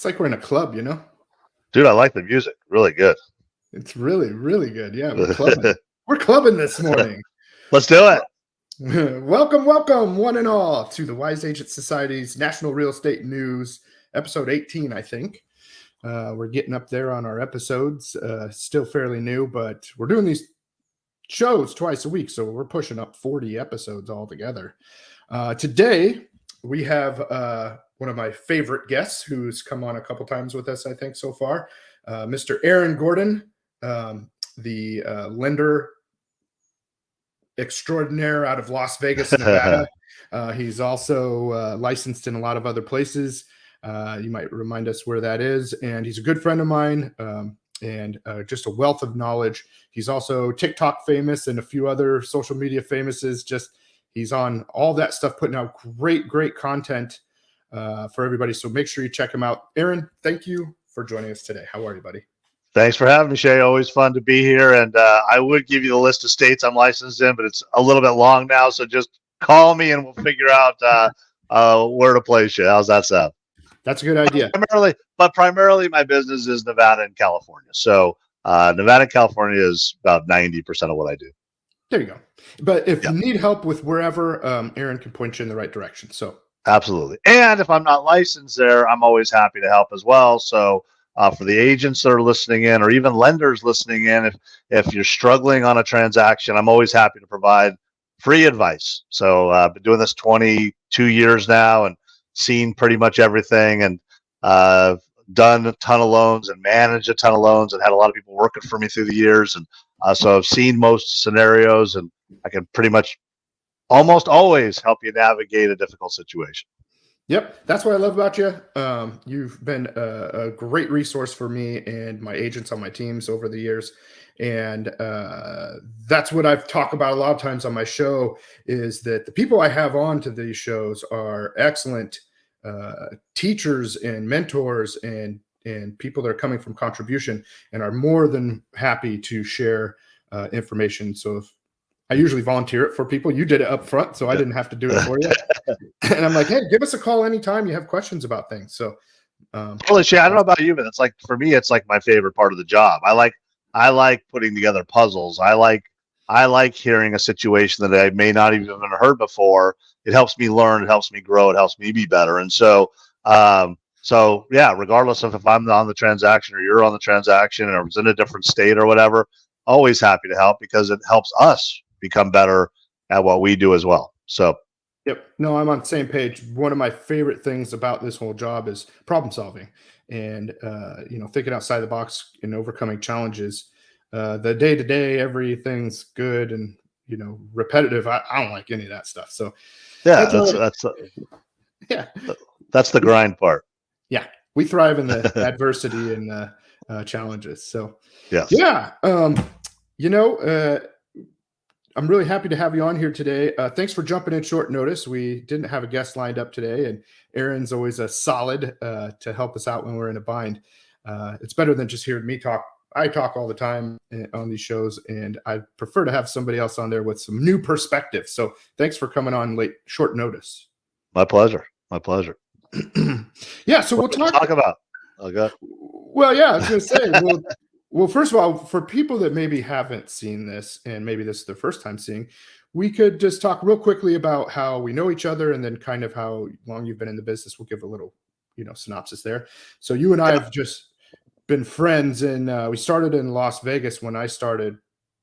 It's like we're in a club, you know? Dude, I like the music. Really good. It's really, really good. Yeah, we're clubbing. We're clubbing this morning. Let's do it. Welcome, welcome, one and all, to the Wise Agent Society's National Real Estate News, episode 18, I think. We're getting up there on our episodes. Still fairly new, but we're doing these shows twice a week, so we're pushing up 40 episodes altogether. Today, we have one of my favorite guests who's come on a couple times with us, I think, so far, Mr. Aaron Gordon, the lender extraordinaire out of Las Vegas, Nevada. He's also licensed in a lot of other places. You might remind us where that is. And he's a good friend of mine and just a wealth of knowledge. He's also TikTok famous and a few other social media famouses. He's on all that stuff, putting out great content for everybody. So make sure you check him out. Aaron, thank you for joining us today. How are you, buddy? Thanks for having me, Shay. Always fun to be here. And I would give you the list of states I'm licensed in, but it's a little bit long now. So just call me and we'll figure out where to place you. How's that sound? That's a good idea. Primarily my business is Nevada and California. So Nevada and California is about 90% of what I do. There you go. But if you need help with wherever, Aaron can point you in the right direction. So absolutely. And if I'm not licensed there, I'm always happy to help as well. So for the agents that are listening in, or even lenders listening in, if you're struggling on a transaction, I'm always happy to provide free advice. So I've been doing this 22 years now and seen pretty much everything, and done a ton of loans and managed a ton of loans and had a lot of people working for me through the years. And so I've seen most scenarios, and I can pretty much almost always help you navigate a difficult situation. Yep, that's what I love about you. You've been a great resource for me and my agents on my teams over the years. And that's what I've talked about a lot of times on my show, is that the people I have on to these shows are excellent teachers and mentors and people that are coming from contribution and are more than happy to share information. So if I usually volunteer it for people. You did it up front, so I didn't have to do it for you. And I'm like, hey, give us a call anytime you have questions about things. So, holy shit, I don't know about you, but it's like, for me, it's like my favorite part of the job. I like putting together puzzles. I like hearing a situation that I may not even have heard before. It helps me learn. It helps me grow. It helps me be better. And so yeah, regardless of if I'm on the transaction or you're on the transaction or it's in a different state or whatever, always happy to help because it helps us become better at what we do as well. So, yep. No, I'm on the same page. One of my favorite things about this whole job is problem solving and, thinking outside the box and overcoming challenges. The day to day, everything's good and, repetitive. I don't like any of that stuff. So yeah, that's the grind part. Yeah. We thrive in the adversity and challenges. So yes. Yeah. I'm really happy to have you on here today. Thanks for jumping in short notice. We didn't have a guest lined up today, and Aaron's always a solid to help us out when we're in a bind. It's better than just hearing me talk. I talk all the time on these shows, and I prefer to have somebody else on there with some new perspective. So thanks for coming on short notice. My pleasure. Yeah, so we'll talk about. Okay. Well, yeah, I was going to say, well, first of all, for people that maybe haven't seen this, and maybe this is their first time seeing, we could just talk real quickly about how we know each other and then kind of how long you've been in the business. We'll give a little, synopsis there. So you and I have just been friends, and we started in Las Vegas when I started,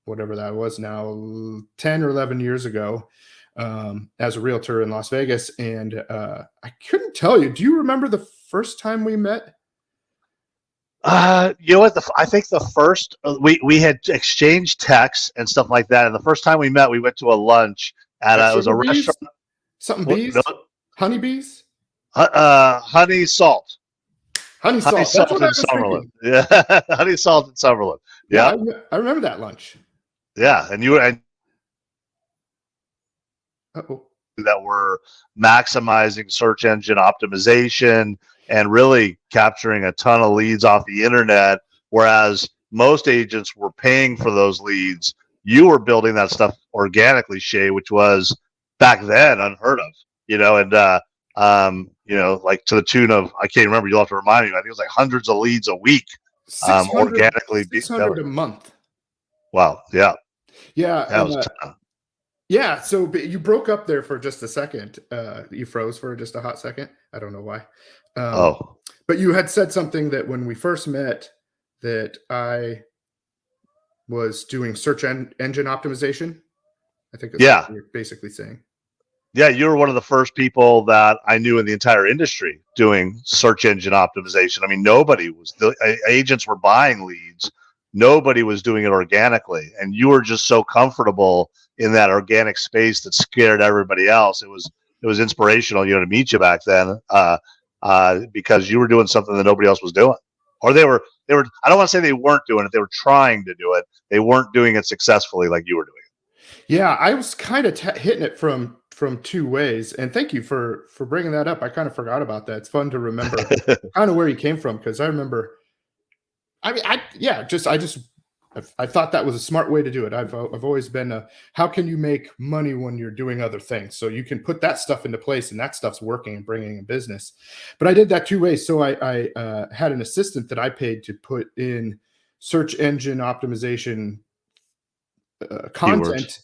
whatever that was now, 10 or 11 years ago, as a realtor in Las Vegas. And I couldn't tell you, do you remember the first time we met? You know what? I think the first we had exchanged texts and stuff like that. And the first time we met, we went to a lunch at it was a restaurant. Something bees, honey bees, honey salt. Honey salt. That's what I was thinking. Yeah, honey salt in Summerlin. Yeah, I remember that lunch. Yeah, and you were that were maximizing search engine optimization and really capturing a ton of leads off the internet, whereas most agents were paying for those leads. You were building that stuff organically, Shay, which was back then unheard of, and like to the tune of, I can't remember, you'll have to remind me, I think it was like hundreds of leads a week, 600, organically. 600 a month. Wow. Yeah. Yeah. That was a ton. Yeah. So you broke up there for just a second. You froze for just a hot second. I don't know why. But you had said something that when we first met, that I was doing search engine optimization. I think that's what you're basically saying. Yeah, you were one of the first people that I knew in the entire industry doing search engine optimization. I mean, the agents were buying leads. Nobody was doing it organically. And you were just so comfortable in that organic space that scared everybody else. It was inspirational, to meet you back then, because you were doing something that nobody else was doing. Or they were, I don't want to say they weren't doing it. They were trying to do it. They weren't doing it successfully like you were doing it. Yeah, I was kind of hitting it from two ways, and thank you for bringing that up. I kind of forgot about that. It's fun to remember kind of where you came from, because I remember. I mean, I thought that was a smart way to do it. I've always been how can you make money when you're doing other things? So you can put that stuff into place, and that stuff's working and bringing in business. But I did that two ways. So I had an assistant that I paid to put in search engine optimization content.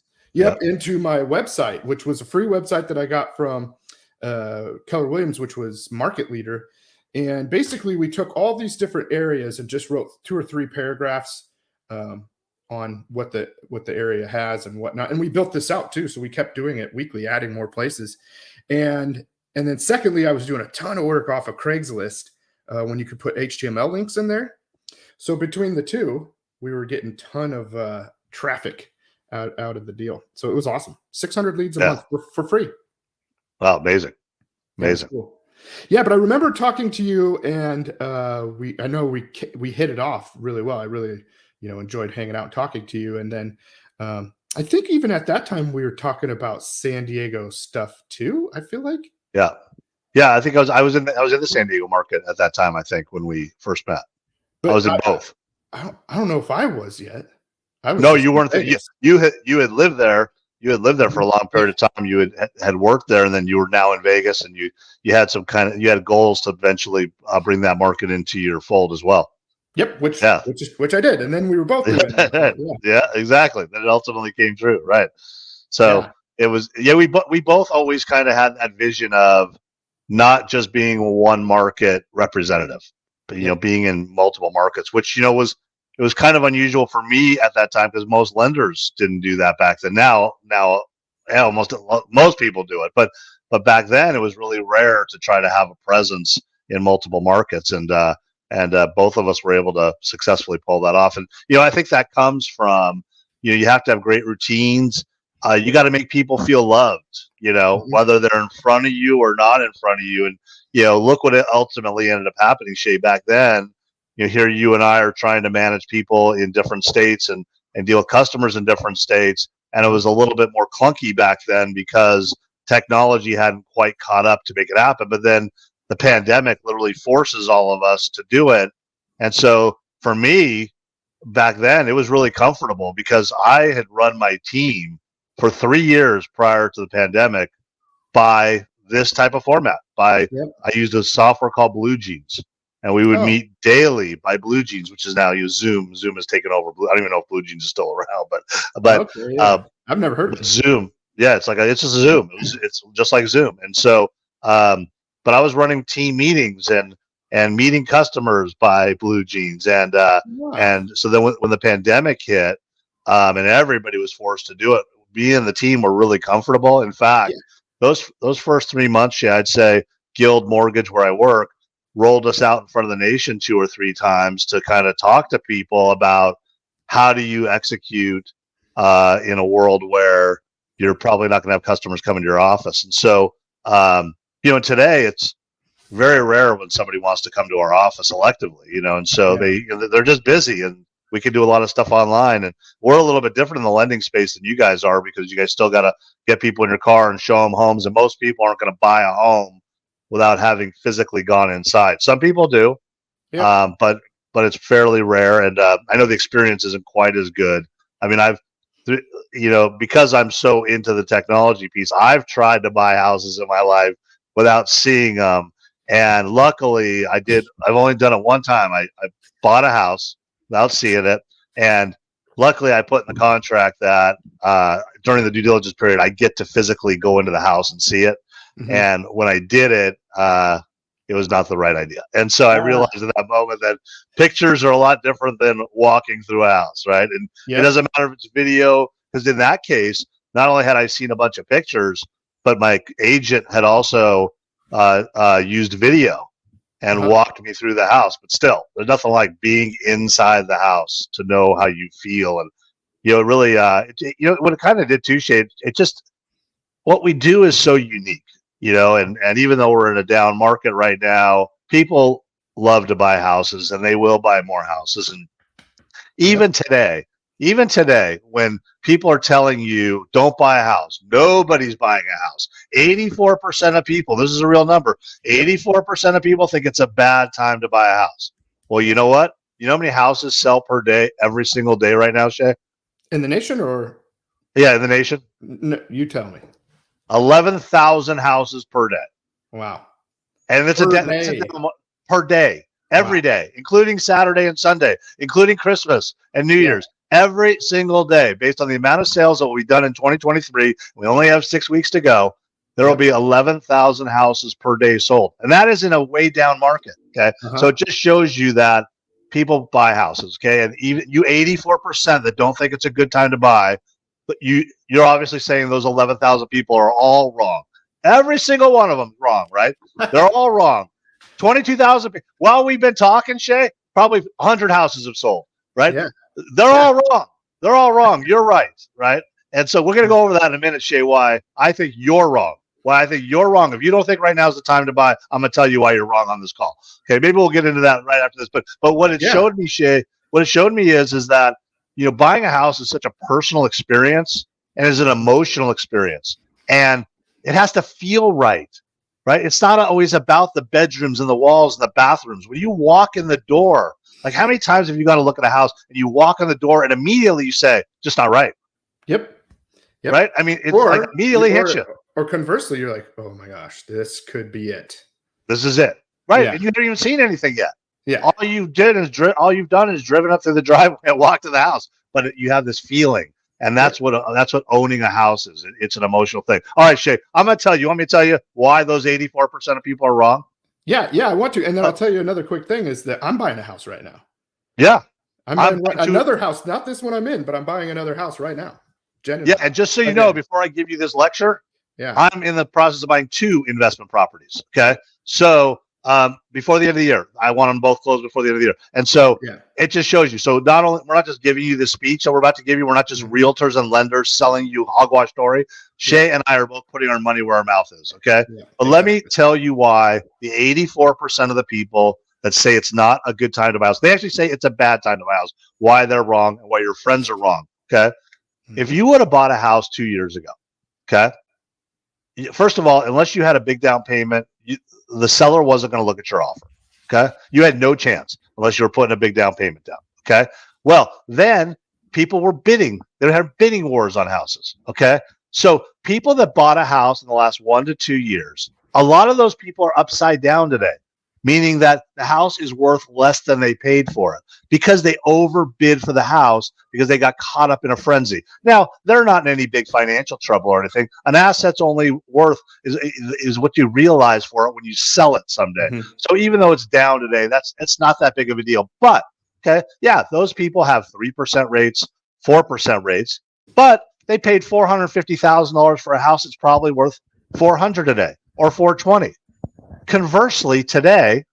Into my website, which was a free website that I got from Keller Williams, which was market leader. And basically, we took all these different areas and just wrote 2 or 3 paragraphs on what the area has and whatnot. And we built this out too, so we kept doing it weekly, adding more places. And then secondly, I was doing a ton of work off of Craigslist when you could put HTML links in there. So between the two, we were getting a ton of traffic out of the deal. So it was awesome. 600 leads a month for free. Wow, amazing. Yeah, cool. Yeah, but I remember talking to you, and I know we hit it off really well. I really enjoyed hanging out and talking to you. And then I think even at that time we were talking about San Diego stuff too, I feel like. Yeah, I think I was in the San Diego market at that time, I think, when we first met. But I was in both. I don't know if I was yet. No, you weren't. You had lived there. You had lived there for a long period of time. You had worked there, and then you were now in Vegas, and you had goals to eventually bring that market into your fold as well. Yep, which I did, and then we were both doing that. Yeah, exactly. That it ultimately came true, right? So it was. Yeah, we both always kind of had that vision of not just being one market representative, but being in multiple markets, which it was kind of unusual for me at that time, because most lenders didn't do that back then. Now, almost most people do it, but back then it was really rare to try to have a presence in multiple markets, and both of us were able to successfully pull that off. And I think that comes from you have to have great routines. You got to make people feel loved, whether they're in front of you or not in front of you. And look what it ultimately ended up happening, Shay. Back then, here you and I are trying to manage people in different states and deal with customers in different states. And it was a little bit more clunky back then because technology hadn't quite caught up to make it happen. But then the pandemic literally forces all of us to do it. And so for me, back then, it was really comfortable because I had run my team for 3 years prior to the pandemic by this type of format. I used a software called Blue Jeans. And we would meet daily by Blue Jeans, which is now Zoom. Zoom has taken over. I don't even know if Blue Jeans is still around, but I've never heard of it. Zoom. Yeah, it's just a Zoom. It's just like Zoom. And so, but I was running team meetings and meeting customers by Blue Jeans, and so then when the pandemic hit, and everybody was forced to do it, me and the team were really comfortable. In fact, those first 3 months, I'd say Guild Mortgage, where I work, rolled us out in front of the nation 2 or 3 times to kind of talk to people about how do you execute in a world where you're probably not going to have customers come into your office. And so, today it's very rare when somebody wants to come to our office electively, and so they're just busy, and we can do a lot of stuff online. And we're a little bit different in the lending space than you guys are, because you guys still got to get people in your car and show them homes. And most people aren't going to buy a home without having physically gone inside. Some people do, but it's fairly rare. And I know the experience isn't quite as good. I mean, because I'm so into the technology piece, I've tried to buy houses in my life without seeing them. And luckily, I've only done it one time. I bought a house without seeing it, and luckily, I put in the contract that during the due diligence period, I get to physically go into the house and see it. Mhm. And when I did it, it was not the right idea. And so I realized at that moment that pictures are a lot different than walking through a house, right? And it doesn't matter if it's video, because in that case, not only had I seen a bunch of pictures, but my agent had also used video and walked me through the house. But still, there's nothing like being inside the house to know how you feel. And, it really, what it kind of did too, Shay, it just, what we do is so unique, and even though we're in a down market right now, people love to buy houses, and they will buy more houses. And even today, when people are telling you don't buy a house, nobody's buying a house. 84% of people, this is a real number, 84% of people think it's a bad time to buy a house. Well, you know what? You know how many houses sell per day, every single day right now, Shay? In the nation, or? Yeah, in the nation. No, you tell me. 11,000 houses per day. Wow. And it's per day, every day, including Saturday and Sunday, including Christmas and New Year's. Every single day, based on the amount of sales that will be done in 2023, we only have 6 weeks to go. There will be 11,000 houses per day sold. And that is in a way down market. Okay. So it just shows you that people buy houses. Okay. And even you 84% that don't think it's a good time to buy, but you're obviously saying those 11,000 people are all wrong. Every single one of them is wrong, right? They're all wrong. 22,000 people. While we've been talking, Shay, probably 100 houses have sold, right? Yeah. They're all wrong. They're all wrong. You're right, right? And so we're going to go over that in a minute, Shay, why I think you're wrong. Why I think you're wrong. If you don't think right now is the time to buy, I'm going to tell you why you're wrong on this call. Okay, maybe we'll get into that right after this. But what it showed me, Shay, what it showed me is that, buying a house is such a personal experience and is an emotional experience. And it has to feel right, right? It's not always about the bedrooms and the walls and the bathrooms. When you walk in the door, like how many times have you got to look at a house and you walk in the door and immediately you say, just not right? Yep. Right? I mean, it's like immediately hits you. Or conversely, you're like, oh my gosh, this could be it. This is it. Right. Yeah. And you haven't even seen anything yet. Yeah. All you've done is driven up through the driveway and walked to the house. But you have this feeling. And that's what owning a house is. It's an emotional thing. All right, Shay, you want me to tell you why those 84% of people are wrong? Yeah, I want to. And then I'll tell you another quick thing is that I'm buying a house right now. Yeah. I'm buying another house, not this one I'm in, but I'm buying another house right now. Genuinely. Yeah, and just so you know, before I give you this lecture, I'm in the process of buying 2 investment properties. Okay. So before the end of the year, I want them both closed before the end of the year. And so it just shows you. So we're not just giving you the speech that we're about to give you. We're not just realtors and lenders selling you hogwash story. Shay and I are both putting our money where our mouth is. Okay. But let me tell you why the 84% of the people that say it's not a good time to buy a house, they actually say it's a bad time to buy a house, why they're wrong and why your friends are wrong. Okay. If you would have bought a house 2 years ago, okay, first of all, unless you had a big down payment, the seller wasn't going to look at your offer. Okay. You had no chance unless you were putting a big down payment down. Okay. Well, then people were bidding. They had bidding wars on houses. Okay. So people that bought a house in the last 1 to 2 years, a lot of those people are upside down today, meaning that the house is worth less than they paid for it because they overbid for the house because they got caught up in a frenzy. Now, they're not in any big financial trouble or anything. An asset's only worth is what you realize for it when you sell it someday. Mm-hmm. So even though it's down today, it's not that big of a deal. But, those people have 3% rates, 4% rates, but they paid $450,000 for a house that's probably worth $400 today or $420. Conversely, today,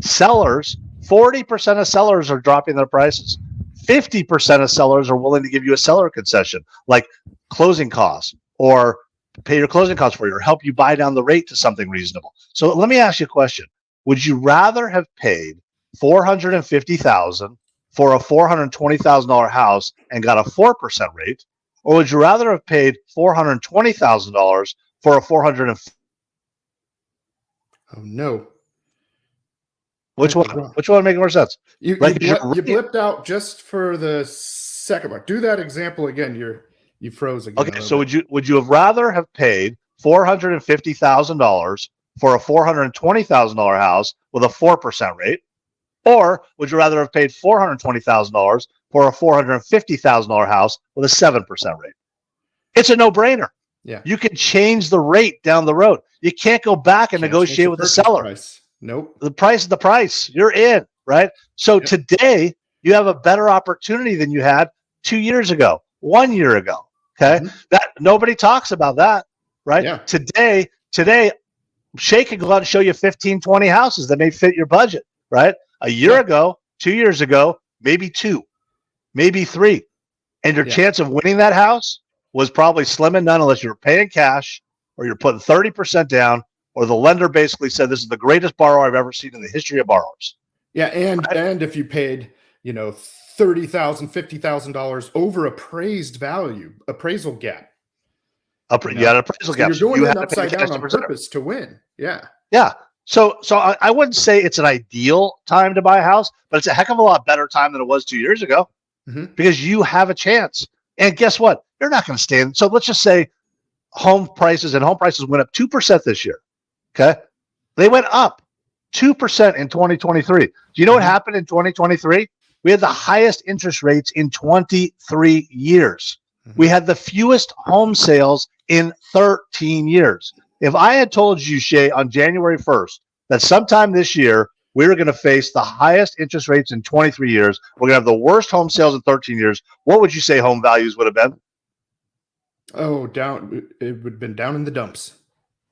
sellers, 40% of sellers are dropping their prices. 50% of sellers are willing to give you a seller concession, like closing costs, or pay your closing costs for you, or help you buy down the rate to something reasonable. So let me ask you a question. Would you rather have paid $450,000 for a $420,000 house and got a 4% rate, or would you rather have paid $420,000 for a $450,000? Oh no! Which one? Which one make more sense? You blipped out just for the second part. Do that example again. You froze again. Okay, so would you have rather have paid $450,000 for a $420,000 house with a 4% rate? Or would you rather have paid $420,000 for a $450,000 house with a 7% rate? It's a no-brainer. Yeah. You can change the rate down the road. You can't go back and negotiate with the seller. Price. Nope. The price is the price. You're in, right? So today you have a better opportunity than you had 2 years ago, 1 year ago. Okay. That nobody talks about that, right? Yeah. Today, Shay can go out and show you 15, 20 houses that may fit your budget, right? A year ago, 2 years ago, maybe 2, maybe 3. And your chance of winning that house was probably slim and none unless you were paying cash or you're putting 30% down, or the lender basically said, this is the greatest borrower I've ever seen in the history of borrowers. Yeah. And if you paid, $30,000, $50,000 over appraised value, appraisal gap. You had an appraisal gap. You're going in upside down on purpose to win. Yeah. Yeah. So I wouldn't say it's an ideal time to buy a house, but it's a heck of a lot better time than it was 2 years ago because you have a chance. And guess what? You're not going to stay in. So let's just say home prices went up 2% this year. Okay. They went up 2% in 2023. Do you know what happened in 2023? We had the highest interest rates in 23 years. We had the fewest home sales in 13 years. If I had told you, Shay, on January 1st, that sometime this year, we were going to face the highest interest rates in 23 years, we're going to have the worst home sales in 13 years, what would you say home values would have been? Oh, down. It would have been down in the dumps.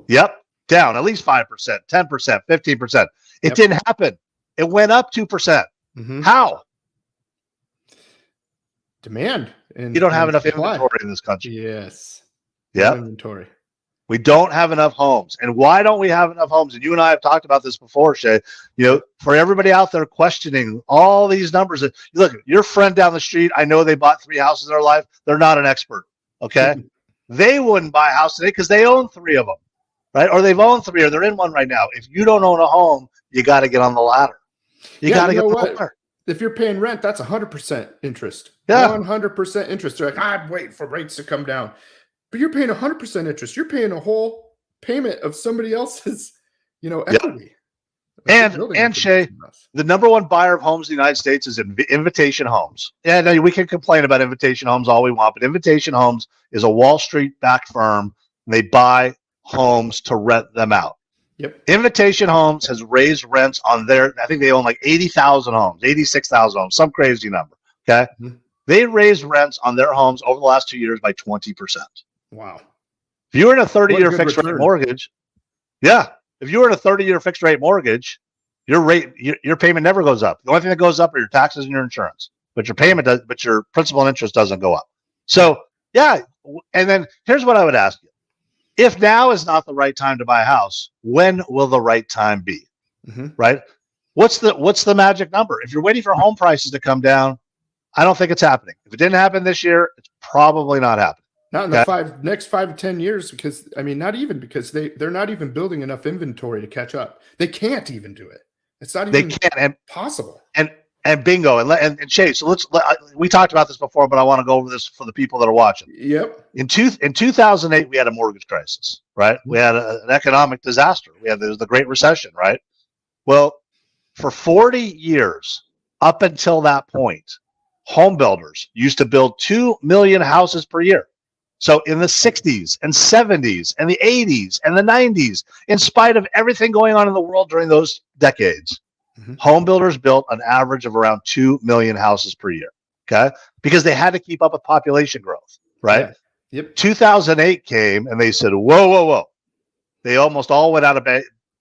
Yep. Down at least 5%, 10%, 15%. It didn't happen. It went up 2%. How? Demand. You don't have enough inventory in this country. Yes. Yeah. Inventory. We don't have enough homes. And why don't we have enough homes? And you and I have talked about this before, Shay. For everybody out there questioning all these numbers, look, your friend down the street, I know they bought 3 houses in their life. They're not an expert. Okay. They wouldn't buy a house today because they own 3 of them, right? Or they've owned 3 or they're in one right now. If you don't own a home, you got to get on the ladder. You got to get on the ladder. If you're paying rent, that's 100% interest. Yeah. 100% interest. They're like, I'm waiting for rates to come down. But you're paying 100% interest. You're paying a whole payment of somebody else's, equity. And Shay, the number one buyer of homes in the United States is Invitation Homes. Yeah, no, we can complain about Invitation Homes all we want, but Invitation Homes is a Wall Street-backed firm, and they buy homes to rent them out. Yep. Invitation Homes has raised rents on I think they own like 80,000 homes, 86,000 homes, some crazy number. Okay. They raised rents on their homes over the last 2 years by 20%. Wow. If you were in a 30-year fixed rate mortgage, if you were in a 30-year fixed rate mortgage, your payment never goes up. The only thing that goes up are your taxes and your insurance, but your principal and interest doesn't go up. So and then here's what I would ask you. If now is not the right time to buy a house, when will the right time be? Right? What's the magic number? If you're waiting for home prices to come down, I don't think it's happening. If it didn't happen this year, it's probably not happening. Not in the next 5 to 10 years, because they're not even building enough inventory to catch up. They can't even do it. It's not even possible. And bingo. And Shay, so we talked about this before, but I want to go over this for the people that are watching. Yep. In 2008, we had a mortgage crisis, right? We had an economic disaster. There was the Great Recession, right? Well, for 40 years, up until that point, home builders used to build 2 million houses per year. So in the 60s and 70s and the 80s and the 90s, in spite of everything going on in the world during those decades, home builders built an average of around 2 million houses per year. Okay. Because they had to keep up with population growth, right? Yeah. Yep. 2008 came and they said, whoa. They almost all went out of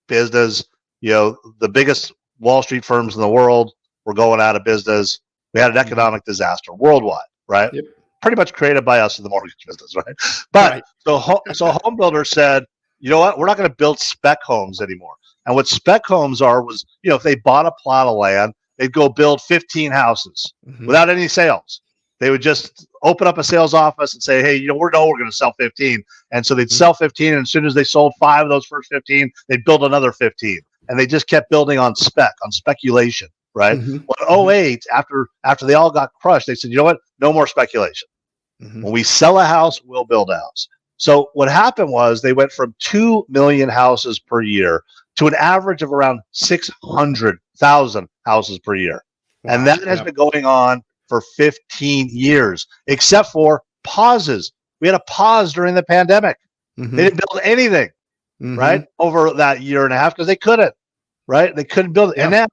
business. The biggest Wall Street firms in the world were going out of business. We had an economic disaster worldwide, right? Yep. Pretty much created by us in the mortgage business, right? But so home builders said, you know what? We're not going to build spec homes anymore. And what spec homes was, if they bought a plot of land, they'd go build 15 houses without any sales. They would just open up a sales office and say, hey, we're going to sell 15. And so they'd sell 15. And as soon as they sold 5 of those first 15, they'd build another 15. And they just kept building on speculation, right? Well, in 2008, after they all got crushed, they said, you know what? No more speculation. When we sell a house, we'll build a house. So what happened was they went from 2 million houses per year to an average of around 600,000 houses per year. Wow. And that has been going on for 15 years, except for pauses. We had a pause during the pandemic. They didn't build anything, right, over that year and a half because they couldn't, right? They couldn't build it. Yeah.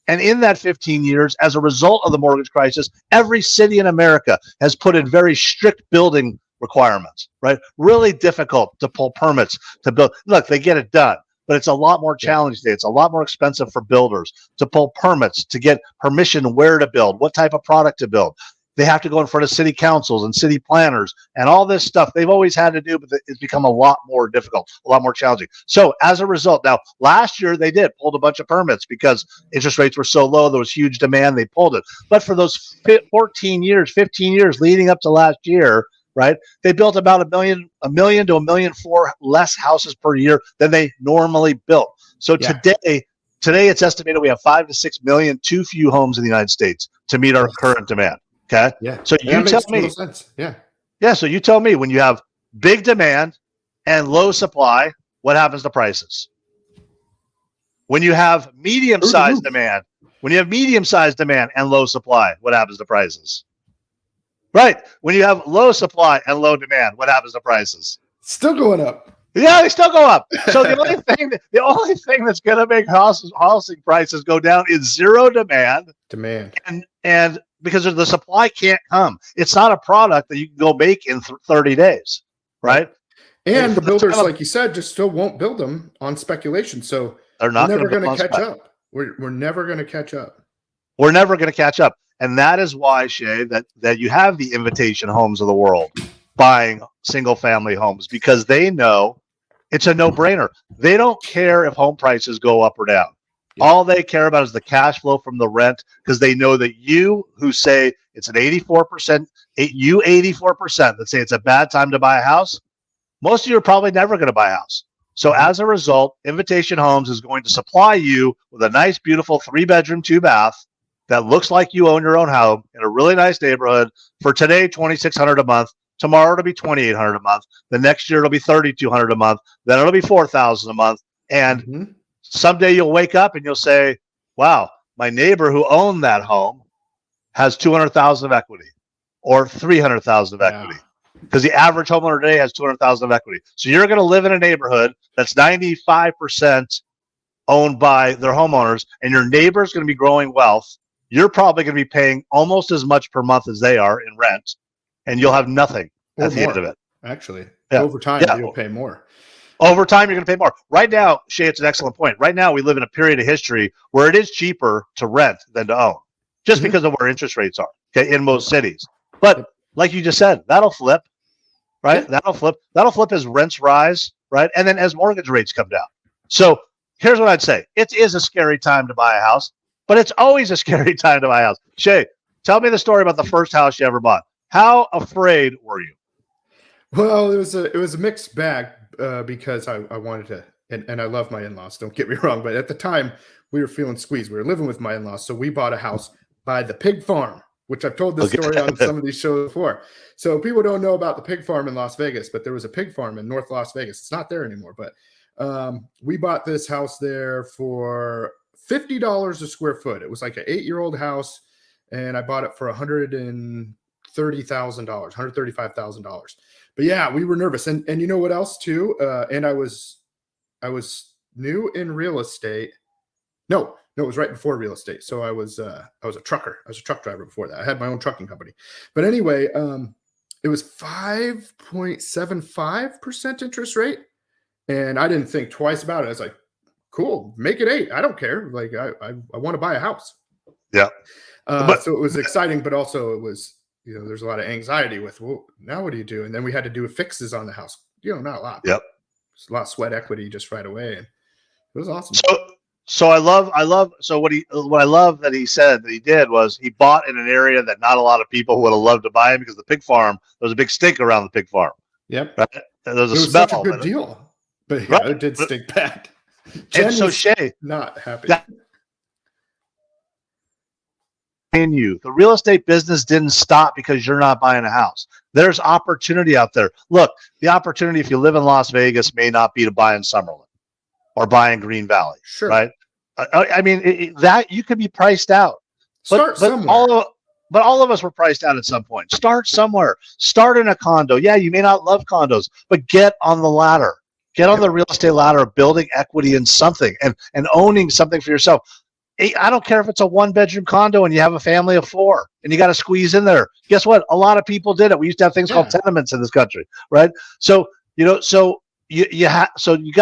And in that 15 years, as a result of the mortgage crisis, every city in America has put in very strict building requirements, right? Really difficult to pull permits to build. Look, they get it done, but it's a lot more challenging today. It's a lot more expensive for builders to pull permits, to get permission where to build, what type of product to build. They have to go in front of city councils and city planners and all this stuff they've always had to do, but it's become a lot more difficult, a lot more challenging. So as a result, now last year they pulled a bunch of permits because interest rates were so low, there was huge demand, they pulled it. But for those 15 years leading up to last year, right, they built about a million to 1.4 million less houses per year than they normally built. So today it's estimated we have 5 to 6 million too few homes in the United States to meet our current demand. Okay. Yeah. So you tell me. Yeah. So you tell me, when you have big demand and low supply, what happens to prices? When you have medium-sized demand, and low supply, what happens to prices? Right. When you have low supply and low demand, what happens to prices? Still going up. Yeah, they still go up. So the only thing that's going to make housing prices go down is zero demand. And because the supply can't come. It's not a product that you can go make in 30 days, right? And the builders, like you said, just still won't build them on speculation. So they're never going to catch up. We're never going to catch up. We're never going to catch up. And that is why, Shay, that you have the Invitation Homes of the world buying single family homes, because they know it's a no-brainer. They don't care if home prices go up or down. Yeah. All they care about is the cash flow from the rent, because they know that you, who say it's an 84%, that say it's a bad time to buy a house, most of you are probably never going to buy a house. So as a result, Invitation Homes is going to supply you with a nice, beautiful 3-bedroom, 2-bath that looks like you own your own home in a really nice neighborhood. For today, $2,600 a month. Tomorrow it'll be $2,800 a month. The next year it'll be $3,200 a month. Then it'll be $4,000 a month. And someday you'll wake up and you'll say, wow, my neighbor who owned that home has $200,000 of equity or $300,000 of equity, because the average homeowner today has $200,000 of equity. So you're going to live in a neighborhood that's 95% owned by their homeowners, and your neighbor's going to be growing wealth. You're probably going to be paying almost as much per month as they are in rent, and you'll have nothing at the end of it. Actually, over time, you'll pay more. Over time, you're going to pay more. Right now, Shay, it's an excellent point. Right now, we live in a period of history where it is cheaper to rent than to own, just because of where interest rates are, in most cities. But like you just said, that'll flip, right? Yeah. That'll flip as rents rise, right? And then as mortgage rates come down. So here's what I'd say. It is a scary time to buy a house, but it's always a scary time to buy a house. Shay, tell me the story about the first house you ever bought. How afraid were you? Well, it was a mixed bag. Because I wanted to, and I love my in-laws, don't get me wrong, but at the time we were feeling squeezed. We were living with my in-laws, so we bought a house by the pig farm, which I've told this story on some of these shows before. So people don't know about the pig farm in Las Vegas, but there was a pig farm in North Las Vegas. It's not there anymore, but we bought this house there for $50 a square foot. It was like an 8-year-old house, and I bought it for $130,000, $135,000. But yeah, we were nervous. And you know what else too? And I was new in real estate. No, it was right before real estate. So I was a trucker. I was a truck driver before that. I had my own trucking company. But anyway, it was 5.75% interest rate. And I didn't think twice about it. I was like, cool, make it 8. I don't care. Like I want to buy a house. Yeah. So it was exciting, but also it was, there's a lot of anxiety with, well, now what do you do? And then we had to do fixes on the house. Not a lot. Yep. It's a lot of sweat equity just right away. And it was awesome. So I love, so what I love that he said that he did was he bought in an area that not a lot of people would have loved to buy in, because the pig farm, there was a big stink around the pig farm. Yep. Right? There was a smell. Such a good deal. But yeah, it did stink bad. And so Shay, not happy. in you. The real estate business didn't stop because you're not buying a house. There's opportunity out there. Look, the opportunity, if you live in Las Vegas, may not be to buy in Summerlin or buy in Green Valley, Sure. right? I mean, that you could be priced out. Start somewhere. All of us were priced out at some point. Start somewhere. Start in a condo. Yeah, you may not love condos, but get on the ladder. Get on the real estate ladder of building equity in something and owning something for yourself. I don't care if it's a 1-bedroom condo and you have a family of 4 and you got to squeeze in there. Guess what? A lot of people did it. We used to have things called tenements in this country, right? So, you got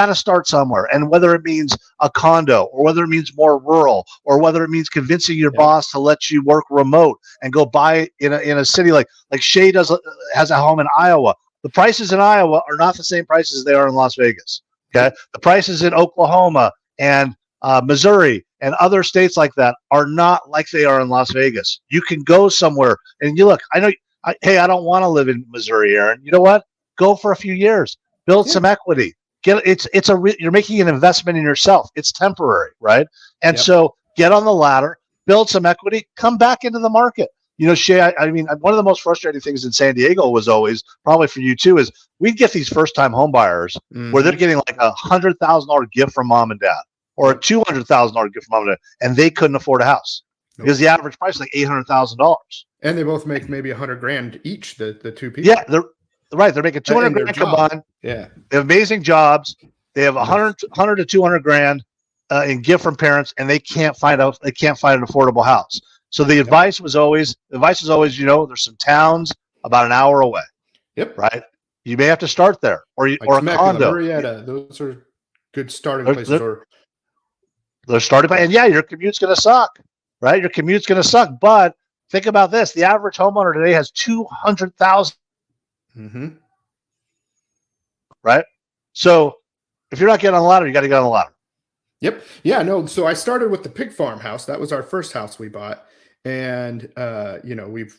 to start somewhere. And whether it means a condo or whether it means more rural or whether it means convincing your boss to let you work remote and go buy in a city like Shay has a home in Iowa. The prices in Iowa are not the same prices they are in Las Vegas. Okay. The prices in Oklahoma and Missouri and other states like that are not like they are in Las Vegas. You can go somewhere and you look, I don't want to live in Missouri, Aaron. You know what? Go for a few years, build some equity. You're making an investment in yourself. It's temporary, right? And so get on the ladder, build some equity, come back into the market. You know, Shay, I mean, one of the most frustrating things in San Diego was always, probably for you too, is we'd get these first-time home buyers where they're getting like $100,000 gift from mom and dad or a $200,000 gift from mom and dad, and they couldn't afford a house because the average price is like $800,000. And they both make maybe $100,000 each, the two people. Yeah, they're making $200,000 combined. Yeah, they have amazing jobs. They have $100 to $200,000 in gift from parents, and they can't find an affordable house. So the advice was always, you know, there's some towns about an hour away. Yep. Right. You may have to start there, or a condo. Marietta, those are good starting places. They're starting, and your commute's going to suck, right? Your commute's going to suck. But think about this: the average homeowner today has $200,000. Right. So if you're not getting on the ladder, you got to get on the ladder. Yep. Yeah. No. So I started with the pig farm house. That was our first house we bought. And, you know, we've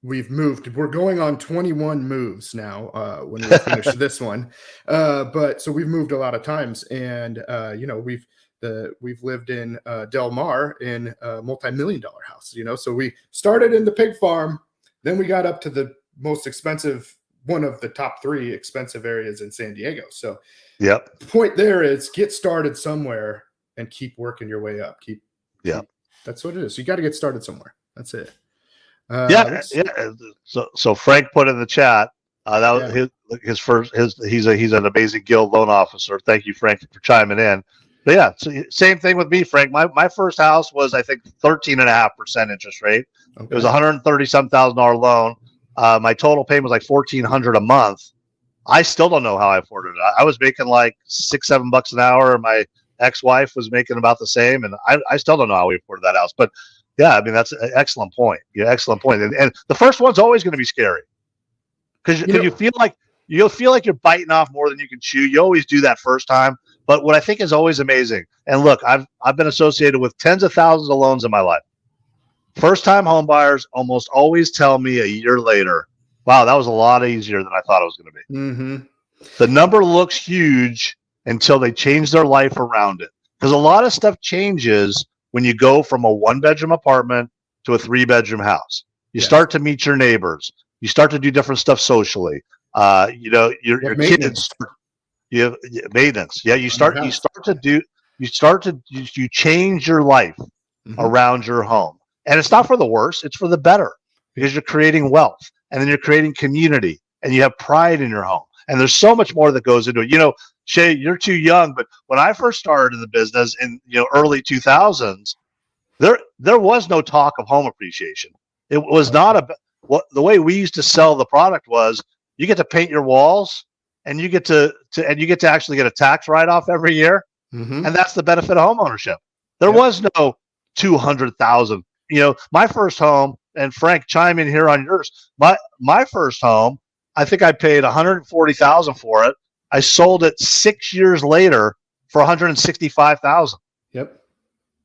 moved, we're going on 21 moves now, when we finish this one. But so we've moved a lot of times and, you know, we've lived in, Del Mar in a multi-million-dollar house, you know, so we started in the pig farm, then we got up to the most expensive, one of the top 3 expensive areas in San Diego. So the point there is get started somewhere and keep working your way up. That's what it is. You got to get started somewhere. That's it. So Frank put in the chat that was his first. He's an amazing guild loan officer. Thank you, Frank, for chiming in. But yeah, so same thing with me, Frank. My first house was, I think, 13.5% interest rate. Okay. It was $130,000 loan. My total payment was like $1,400 a month. I still don't know how I afforded it. I was making like $6-7 an hour, and my ex-wife was making about the same, and I still don't know how we afforded that house. But yeah, I mean, that's an excellent point. Excellent point. And the first one's always going to be scary because you feel like you're biting off more than you can chew. You always do that first time. But what I think is always amazing, and look, I've been associated with tens of thousands of loans in my life. First-time home buyers almost always tell me a year later, "Wow, that was a lot easier than I thought it was going to be." The number looks huge until they change their life around it. Because a lot of stuff changes when you go from a 1-bedroom apartment to a 3-bedroom house. You start to meet your neighbors. You start to do different stuff socially. You know, your kids. You have maintenance. Yeah, you change your life around your home. And it's not for the worse, it's for the better, because you're creating wealth, and then you're creating community, and you have pride in your home. And there's so much more that goes into it. You know, Shay, you're too young, but when I first started in the business in early 2000s, there was no talk of home appreciation. It was not the way we used to sell the product was you get to paint your walls, and you get to actually get a tax write-off every year, and that's the benefit of home ownership. There was no 200,000. You know, my first home, and Frank, chime in here on yours. My first home, I think I paid $140,000 for it. I sold it 6 years later for $165,000. Yep.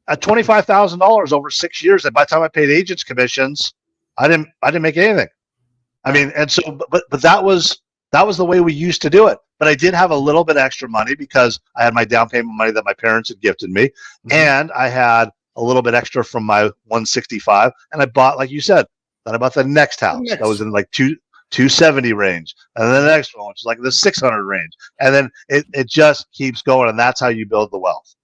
At $25,000 over 6 years. And by the time I paid agents commissions, I didn't make anything. I mean, and so, but that was the way we used to do it. But I did have a little bit extra money because I had my down payment money that my parents had gifted me, and I had a little bit extra from my 165, and I bought, like you said, then I bought the next house that was in like 270 range, and then the next one, which is like the 600 range, and then it just keeps going, and that's how you build the wealth.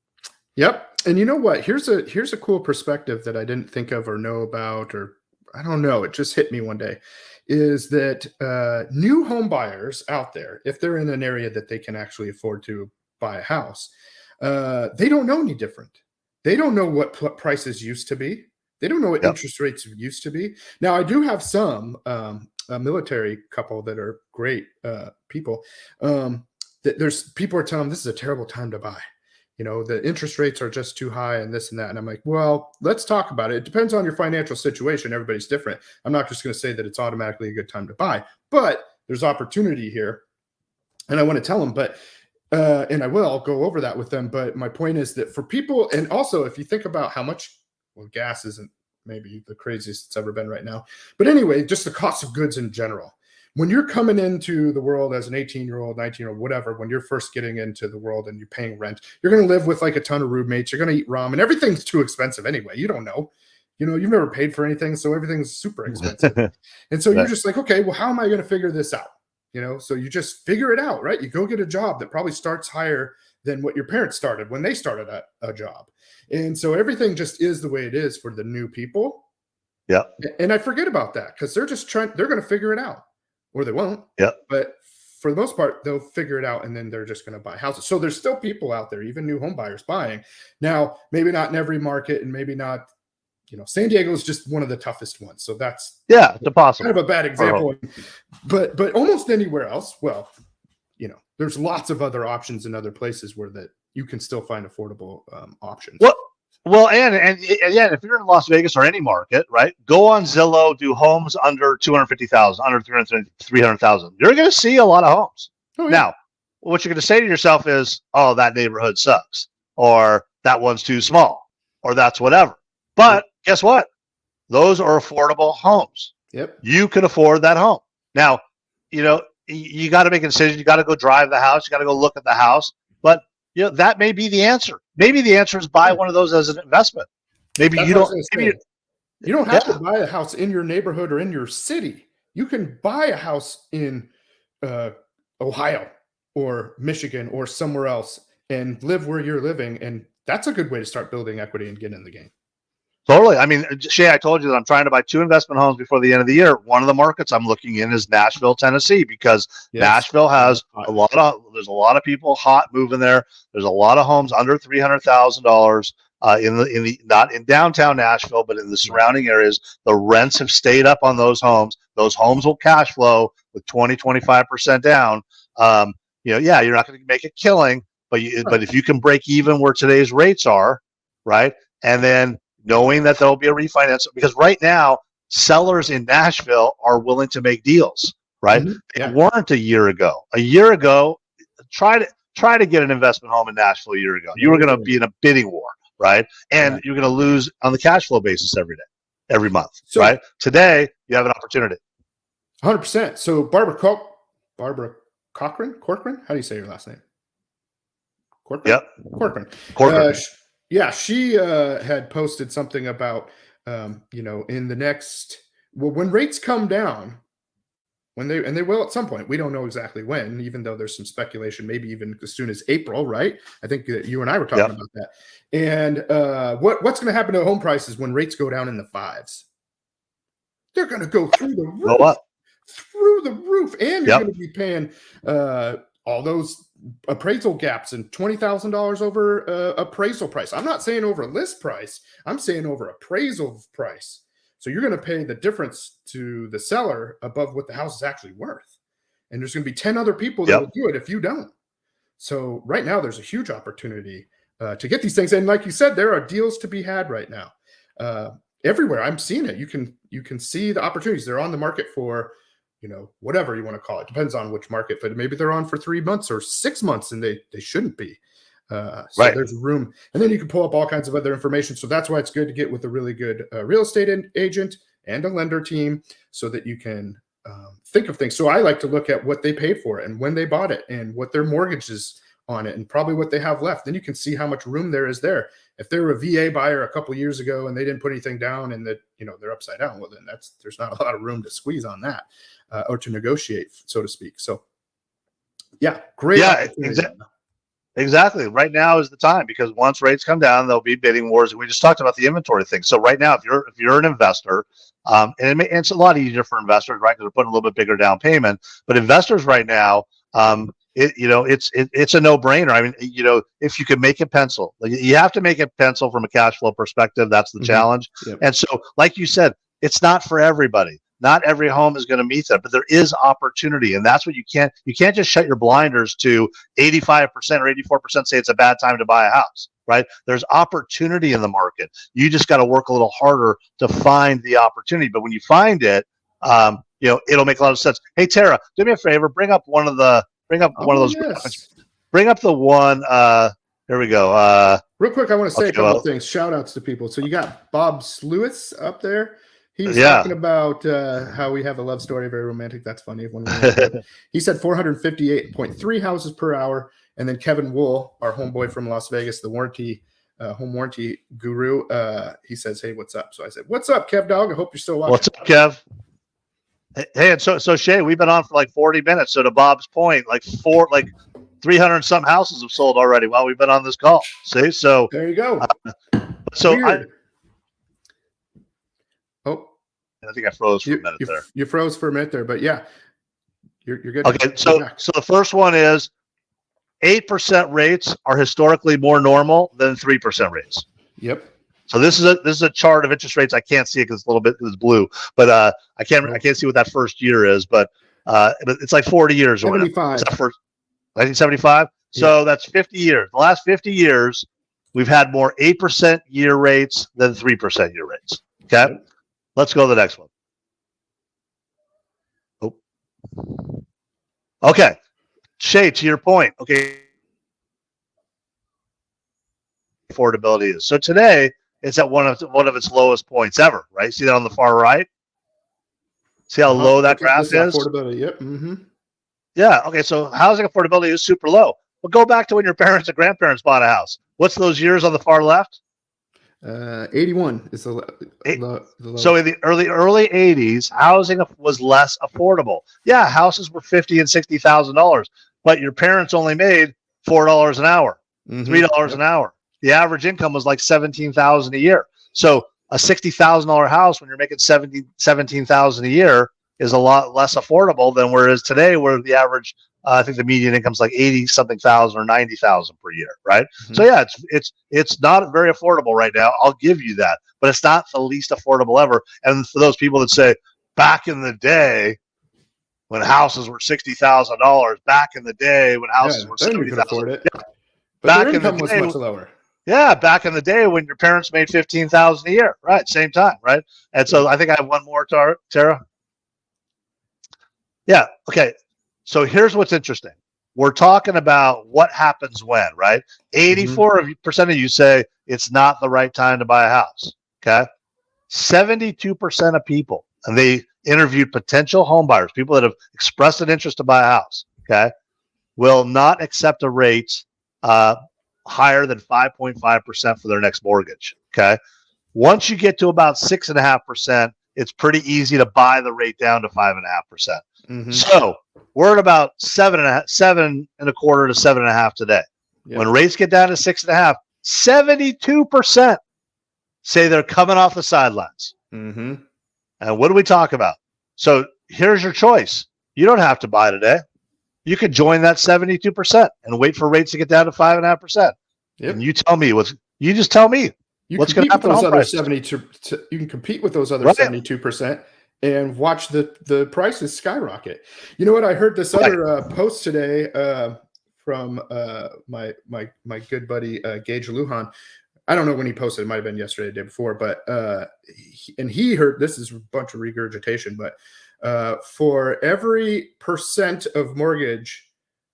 Yep. And you know what? Here's a cool perspective that I didn't think of or know about, or I don't know. It just hit me one day. Is that new home buyers out there, if they're in an area that they can actually afford to buy a house, they don't know any different. They don't know what prices used to be. They don't know what interest rates used to be. Now, I do have some a military couple that are great people. That there's people are telling them this is a terrible time to buy. You know, the interest rates are just too high and this and that. And I'm like, well, let's talk about it. It depends on your financial situation. Everybody's different. I'm not just going to say that it's automatically a good time to buy, but there's opportunity here. And I want to tell them, but, and I will, I'll go over that with them. But my point is that for people, and also if you think about how much, well, gas isn't maybe the craziest it's ever been right now. But anyway, just the cost of goods in general. When you're coming into the world as an 18-year-old, 19-year-old, whatever, when you're first getting into the world and you're paying rent, you're going to live with like a ton of roommates. You're going to eat ramen. Everything's too expensive anyway. You don't know. You know, you've never paid for anything, so everything's super expensive. And so you're just like, okay, well, how am I going to figure this out? You know, so you just figure it out, right? You go get a job that probably starts higher than what your parents started when they started a job. And so everything just is the way it is for the new people. Yeah. And I forget about that because they're going to figure it out. Or they won't. Yeah. But for the most part, they'll figure it out and then they're just going to buy houses. So there's still people out there, even new home buyers buying. Now, maybe not in every market and maybe not, you know, San Diego is just one of the toughest ones. So that's it's impossible. Kind of a bad example. But almost anywhere else, well, you know, there's lots of other options in other places where that you can still find affordable options. Well, and again, if you're in Las Vegas or any market, right, go on Zillow, do homes under 250,000, under 300,000. You're going to see a lot of homes. Oh, yeah. Now, what you're going to say to yourself is, oh, that neighborhood sucks, or that one's too small, or that's whatever. But guess what? Those are affordable homes. Yep. You can afford that home. Now, you know, you got to make a decision. You got to go drive the house. You got to go look at the house. But you know, that may be the answer. Maybe the answer is buy one of those as an investment. Maybe you don't. You don't have to buy a house in your neighborhood or in your city. You can buy a house in Ohio or Michigan or somewhere else and live where you're living. And that's a good way to start building equity and get in the game. Totally. I mean, Shay, I told you that I'm trying to buy 2 investment homes before the end of the year. One of the markets I'm looking in is Nashville, Tennessee, because Nashville has there's a lot of people hot moving there. There's a lot of homes under $300,000 in the not in downtown Nashville, but in the surrounding areas. The rents have stayed up on those homes. Those homes will cash flow with 20-25% down. You know, you're not going to make a killing, but if you can break even where today's rates are, right, and then knowing that there'll be a refinance, because right now sellers in Nashville are willing to make deals, right? Mm-hmm. They weren't a year ago. A year ago, try to get an investment home in Nashville a year ago. You were going to be in a bidding war, right? And you're going to lose on the cash flow basis every month, right? Today, you have an opportunity. 100%. So Barbara Corcoran? How do you say your last name? Corcoran? Yep. Corcoran. She had posted something about, you know, in the next, when rates come down, and they will at some point, we don't know exactly when, even though there's some speculation, maybe even as soon as April, right? I think that you and I were talking about that. And what's going to happen to home prices when rates go down in the 5s? They're going to go through the roof. Through the roof. And you're going to be paying all those appraisal gaps and $20,000 over appraisal price. I'm not saying over list price. I'm saying over appraisal price. So you're going to pay the difference to the seller above what the house is actually worth. And there's going to be 10 other people that will do it if you don't. So right now there's a huge opportunity to get these things. And like you said, there are deals to be had right now. Everywhere I'm seeing it. You can see the opportunities. They're on the market for, you know, whatever you want to call it. Depends on which market, but maybe they're on for 3 months or 6 months and they shouldn't be. So there's room. And then you can pull up all kinds of other information. So that's why it's good to get with a really good real estate agent and a lender team so that you can think of things. So I like to look at what they paid for it and when they bought it and what their mortgage is on it and probably what they have left. Then you can see how much room there is there. If they were a VA buyer a couple years ago and they didn't put anything down and that, they're upside down, well, then there's not a lot of room to squeeze on that or to negotiate, so to speak. So yeah, great. Yeah, exactly. Right now is the time, because once rates come down, there'll be bidding wars. We just talked about the inventory thing. So right now, if you're an investor, and it's a lot easier for investors, right? Because they're putting a little bit bigger down payment. But investors right now, it's a no-brainer. I mean, if you can make it pencil, like, you have to make it pencil from a cash flow perspective. That's the challenge. Yep. And so, like you said, it's not for everybody. Not every home is going to meet that, but there is opportunity, and that's what you can't just shut your blinders to. 85% or 84% say it's a bad time to buy a house, right? There's opportunity in the market. You just got to work a little harder to find the opportunity. But when you find it, it'll make a lot of sense. Hey, Tara, do me a favor. Bring up one of those. Yes. Bring up the one. Here we go. Real quick, I want to say a couple of things. Shout outs to people. So you got Bob Lewis up there. He's talking about how we have a love story, very romantic. That's funny. He said 458.3 houses per hour. And then Kevin Wool, our homeboy from Las Vegas, the home warranty guru, he says, "Hey, what's up?" So I said, "What's up, Kev Dog? I hope you're still watching." What's up, Kev? Hey, and so Shay, we've been on for like 40 minutes. So to Bob's point, like 300 and some houses have sold already while we've been on this call. See, so there you go. I think I froze for a minute there. You froze for a minute there, but yeah, you're good. Okay, so the first one is 8% rates are historically more normal than 3% rates. Yep. So this is a chart of interest rates. I can't see it because it's blue, but I can't see what that first year is, but it's like 40 years or whatever. 1975. Yeah. So that's 50 years. The last 50 years, we've had more 8% year rates than 3% year rates. Okay. Yep. Let's go to the next one. Oh. Okay. Shay, to your point. Okay. Affordability is. So today it's at one of its lowest points ever, right? See that on the far right? See how low that graph is? Affordability, yep. Mm-hmm. Yeah. Okay. So housing affordability is super low. Well, go back to when your parents and grandparents bought a house. What's those years on the far left? 81 is the so in the early 80s, housing was less affordable. Yeah, houses were $50,000 and $60,000, but your parents only made $4 an hour, $3 an hour. The average income was like $17,000 a year. So a $60,000 house, when you're making $17,000 a year, is a lot less affordable than whereas today, where the average, I think the median income is like 80-something thousand or 90,000 per year, right? Mm-hmm. So yeah, it's not very affordable right now. I'll give you that, but it's not the least affordable ever. And for those people that say back in the day when houses were $60,000, back in the day when houses were $70,000, but back in the day was much lower. Yeah, back in the day when your parents made $15,000 a year, right? Same time, right? And so I think I have one more, Tara. Yeah. Okay. So here's what's interesting. We're talking about what happens when, right? 84% of you say it's not the right time to buy a house. Okay. 72% of people, and they interviewed potential home buyers, people that have expressed an interest to buy a house, okay, will not accept a rate higher than 5.5% for their next mortgage. Okay. Once you get to about 6.5%, it's pretty easy to buy the rate down to 5.5%. So we're at about 7.25 to 7.5 today. Yep. When rates get down to 6.5, 72% say they're coming off the sidelines. And what do we talk about? So here's your choice. You don't have to buy today. You could join that 72% and wait for rates to get down to 5.5%. Yep. And you tell me what's going to happen. You can compete with those other 72%. And watch the prices skyrocket. You know what? I heard this other post today from my good buddy Gage Lujan. I don't know when he posted. It might have been yesterday, the day before. But he heard, this is a bunch of regurgitation. But for every percent of mortgage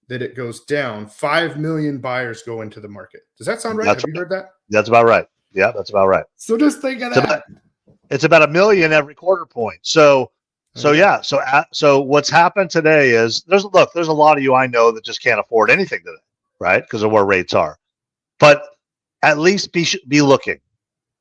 that it goes down, 5 million buyers go into the market. Does that sound right? Have you heard that? That's about right. Yeah, that's about right. So just think of that. It's about 1 million every quarter point. So what's happened today is there's a lot of you I know that just can't afford anything today, right? Because of where rates are. But at least be looking.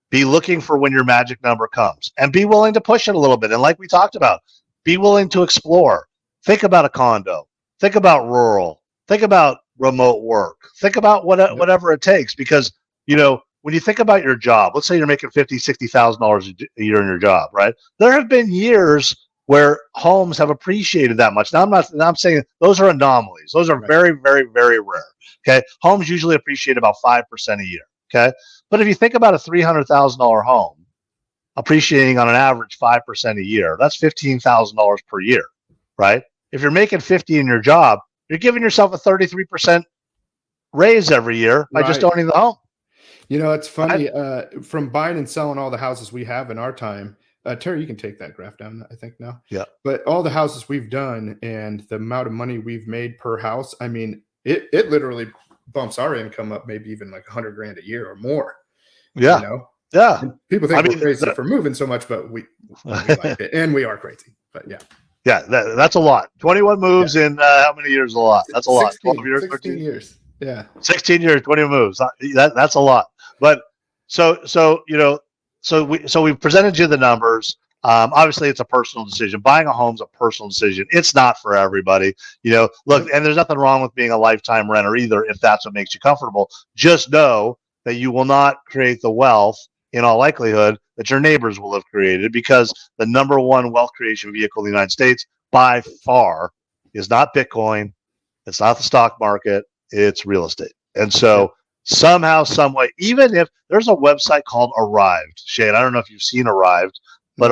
Be looking for when your magic number comes, and be willing to push it a little bit. And like we talked about, be willing to explore. Think about a condo. Think about rural. Think about remote work. Think about whatever it takes, because when you think about your job, let's say you're making $50,000, $60,000 a year in your job, right? There have been years where homes have appreciated that much. Now, I'm saying those are anomalies. Those are very, very, very rare. Okay, homes usually appreciate about 5% a year. Okay, but if you think about a $300,000 home appreciating on an average 5% a year, that's $15,000 per year, right? If you're making 50 in your job, you're giving yourself a 33% raise every year by just owning the home. It's funny. From buying and selling all the houses we have in our time, Terry, you can take that graph down, I think, now. Yeah. But all the houses we've done and the amount of money we've made per house, I mean, it literally bumps our income up maybe even like $100,000 a year or more. Yeah. Yeah. And people think we're crazy for moving so much, but we like it, and we are crazy. But yeah. Yeah, that's a lot. 21 moves in how many years? A lot. That's a lot. 16, 12 years, 16 13 years. Yeah. 16 years, 20 moves. That's a lot. But so we've presented you the numbers. Obviously, it's a personal decision. Buying a home is a personal decision. It's not for everybody. Look, and there's nothing wrong with being a lifetime renter either, if that's what makes you comfortable. Just know that you will not create the wealth, in all likelihood, that your neighbors will have created, because the number one wealth creation vehicle in the United States by far is not Bitcoin. It's not the stock market. It's real estate. And so somehow, some way, even if there's a website called Arrived, Shane, I don't know if you've seen Arrived, but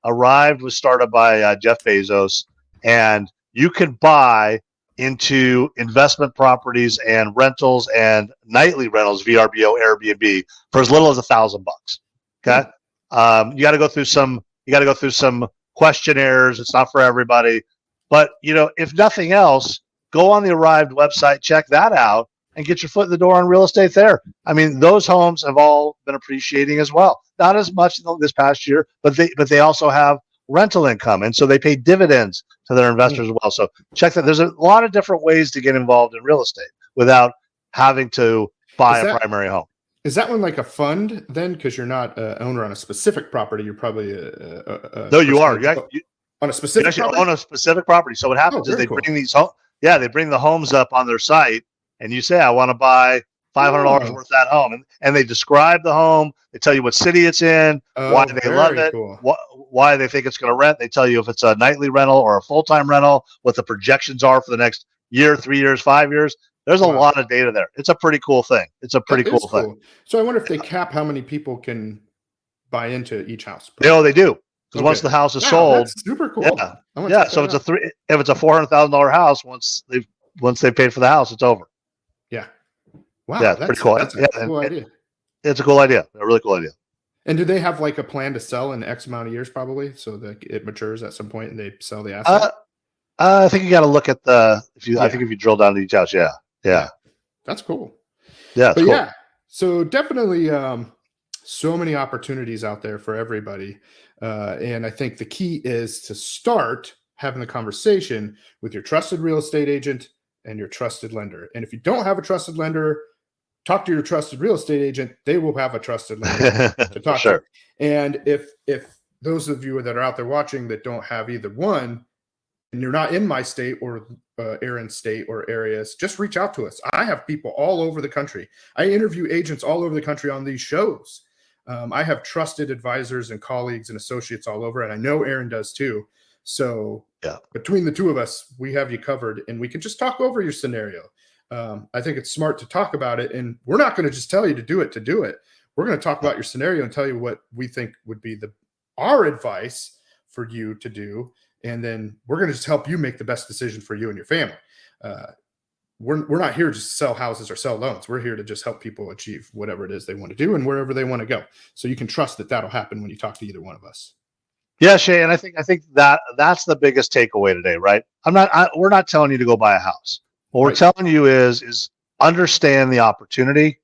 Arrived was started by Jeff Bezos, and you can buy into investment properties and rentals and nightly rentals, VRBO, Airbnb, for as little as $1,000. Okay, you got to go through some questionnaires. It's not for everybody, but if nothing else, go on the Arrived website, check that out, and get your foot in the door on real estate there. I mean, those homes have all been appreciating as well. Not as much this past year, but they also have rental income, and so they pay dividends to their investors as well. So check that. There's a lot of different ways to get involved in real estate without having to buy a primary home. Is that one like a fund then? Because you're not an owner on a specific property. You're probably no, you are. On a specific property? Own a specific property. So what happens is they bring these homes. Yeah, they bring the homes up on their site, and you say, I want to buy $500 worth of that home, and they describe the home. They tell you what city it's in, why they love it, why they think it's going to rent. They tell you if it's a nightly rental or a full-time rental, what the projections are for the next year, 3 years, 5 years. There's a lot of data there. It's a pretty cool thing. It's a pretty cool thing. So I wonder if they cap how many people can buy into each house. They do. Because once the house is sold, that's super cool. Yeah. So if it's a $400,000 house, once they've paid for the house, it's over. Yeah. Wow. Yeah, it's pretty cool. That's a cool idea. It's a cool idea. A really cool idea. And do they have like a plan to sell in X amount of years, probably, so that it matures at some point and they sell the asset? I think you got to look at I think if you drill down to each house, yeah. That's cool. Yeah, cool. Yeah. So definitely, so many opportunities out there for everybody, and I think the key is to start having the conversation with your trusted real estate agent and your trusted lender. And if you don't have a trusted lender, talk to your trusted real estate agent. They will have a trusted lender to talk to. And if those of you that are out there watching that don't have either one, and you're not in my state or Aaron's state or areas, just reach out to us. I have people all over the country. I interview agents all over the country on these shows. I have trusted advisors and colleagues and associates all over, and I know Aaron does too. So between the two of us, we have you covered, and we can just talk over your scenario. I think it's smart to talk about it, and we're not going to just tell you to do it. We're going to talk about your scenario and tell you what we think would be our advice for you to do, and then we're going to just help you make the best decision for you and your family. We're not here just to sell houses or sell loans. We're here to just help people achieve whatever it is they want to do and wherever they want to go. So you can trust that that'll happen when you talk to either one of us. Yeah, Shay, and I think that's the biggest takeaway today, right? We're not telling you to go buy a house. What we're telling you is understand the opportunity,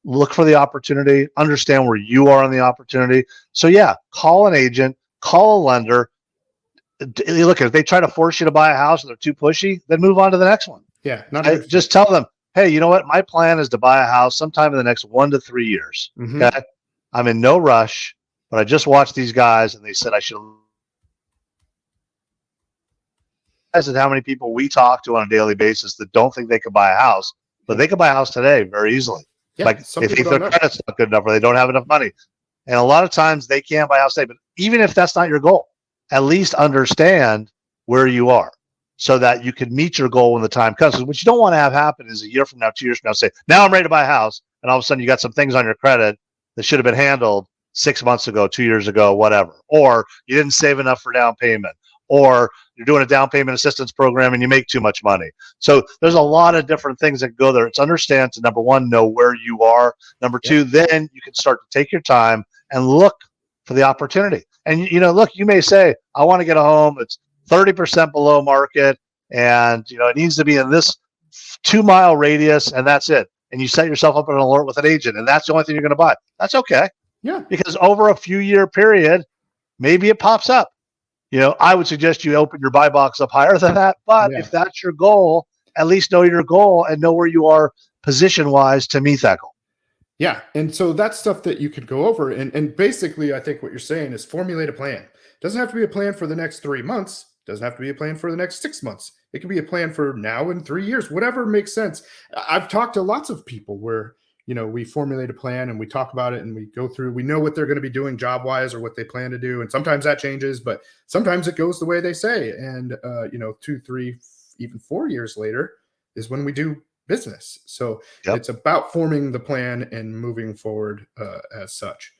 look for the opportunity, understand where you are on the opportunity. So call an agent, call a lender. Look, if they try to force you to buy a house and they're too pushy, then move on to the next one. Yeah, just tell them, hey, you know what? My plan is to buy a house sometime in the next 1 to 3 years. Okay. I'm in no rush, but I just watched these guys and they said I should. Is how many people we talk to on a daily basis that don't think they could buy a house, but they could buy a house today very easily. Yeah, Like they think their credit's not good enough or they don't have enough money. And a lot of times they can't buy a house today. But even if that's not your goal, at least understand where you are so that you can meet your goal when the time comes. Because what you don't want to have happen is a year from now, 2 years from now, say, now I'm ready to buy a house. And all of a sudden you got some things on your credit that should have been handled 6 months ago, 2 years ago, whatever. Or you didn't save enough for down payment. Or you're doing a down payment assistance program and you make too much money. So there's a lot of different things that go there. It's understand to, number one, know where you are. Number two, then you can start to take your time and look for the opportunity. And, look, you may say, I want to get a home. It's 30% below market. And, it needs to be in this 2-mile radius and that's it. And you set yourself up an alert with an agent and that's the only thing you're going to buy. That's okay. Yeah. Because over a few year period, maybe it pops up. I would suggest you open your buy box up higher than that. But if that's your goal, at least know your goal and know where you are position-wise to meet that goal. Yeah. And so that's stuff that you could go over. And basically, I think what you're saying is formulate a plan. It doesn't have to be a plan for the next 3 months. It doesn't have to be a plan for the next 6 months. It can be a plan for now and 3 years, whatever makes sense. I've talked to lots of people where we formulate a plan and we talk about it and we go through, we know what they're going to be doing job wise or what they plan to do. And sometimes that changes, but sometimes it goes the way they say. And, 2, 3, even 4 years later is when we do business. So it's about forming the plan and moving forward as such.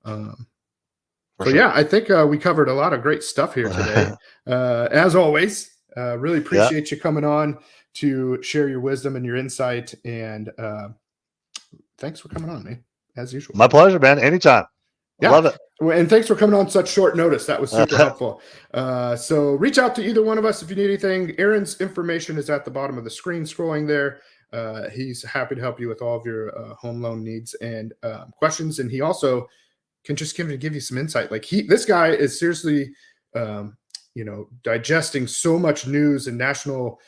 I think we covered a lot of great stuff here today. As always, really appreciate you coming on to share your wisdom and your insight. And, thanks for coming on, man, as usual. My pleasure, man. Anytime. Love it. And thanks for coming on such short notice. That was super helpful. So reach out to either one of us if you need anything. Aaron's information is at the bottom of the screen scrolling there. He's happy to help you with all of your home loan needs and questions. And he also can just give you some insight. Like this guy is seriously, digesting so much news and national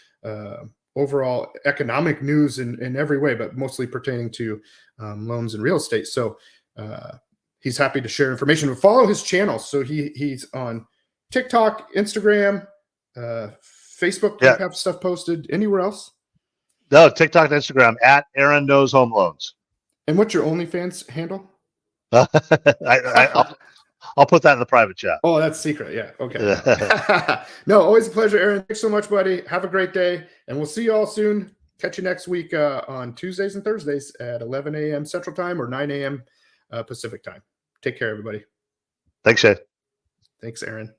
overall economic news in every way, but mostly pertaining to loans and real estate. So he's happy to share information. But follow his channel. So he's on TikTok, Instagram, Facebook. Do you have stuff posted anywhere else? No, TikTok and Instagram at Aaron Knows Home Loans. And what's your OnlyFans handle? I'll put that in the private chat. Oh, that's secret. Yeah. Okay. No, always a pleasure, Aaron. Thanks so much, buddy. Have a great day. And we'll see you all soon. Catch you next week on Tuesdays and Thursdays at 11 a.m. Central Time or 9 a.m. Pacific Time. Take care, everybody. Thanks, Shay. Thanks, Aaron.